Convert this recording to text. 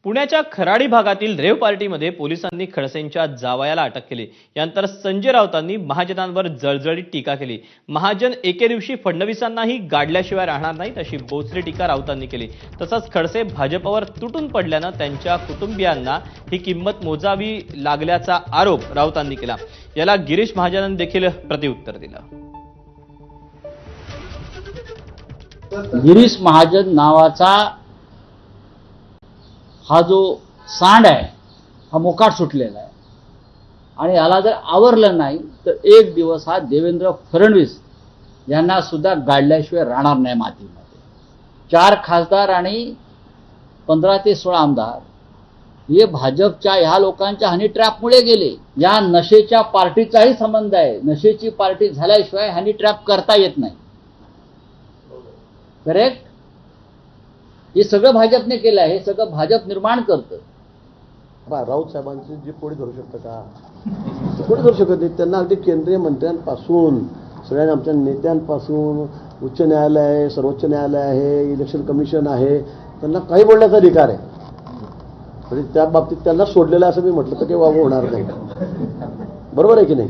पुण्याच्या खराडी भागातील रेव पार्टीमध्ये पोलिसांनी खडसेंच्या जावयाला अटक केली। यानंतर संजय राऊतांनी महाजनांवर जळजळीत टीका केली। महाजन एके दिवशी फडणवीसांनाही गाडल्याशिवाय राहणार नाहीत अशी बोचरी टीका राऊतांनी केली। तसंच खडसे भाजपवर तुटून पडल्यानं त्यांच्या कुटुंबियांना ही किंमत मोजावी लागल्याचा आरोप राऊतांनी केला। याला गिरीश महाजनांनी देखील प्रत्युत्तर दिलं। गिरीश महाजन नावाचा हा जो सांड आहे हा मोकाट सुटलेला आहे आणि याला जर आवरलं नाही तर एक दिवस हा देवेंद्र फडणवीस यांना सुद्धा गाडल्याशिवाय राहणार नाही मातीमध्ये। 4 खासदार आणि 15 ते 16 आमदार हे भाजपच्या ह्या लोकांच्या हनी ट्रॅपमुळे गेले। या नशेच्या पार्टीचाही संबंध आहे। नशेची पार्टी झाल्याशिवाय हनी ट्रॅप करता येत नाही। करेक्ट? हे सगळं भाजपने केलं आहे। हे सगळं भाजप निर्माण करतं। राऊत साहेबांची जी कोणी धरू शकतं का? कोणी धरू शकत नाही। त्यांना अगदी केंद्रीय मंत्र्यांपासून सगळ्या आमच्या नेत्यांपासून उच्च न्यायालय आहे, सर्वोच्च न्यायालय आहे, इलेक्शन कमिशन आहे, त्यांना काही बोलण्याचा अधिकार आहे। म्हणजे त्या बाबतीत त्यांना सोडलेलं असं मी म्हटलं तर काही वाव होणार नाही। बरोबर आहे की नाही?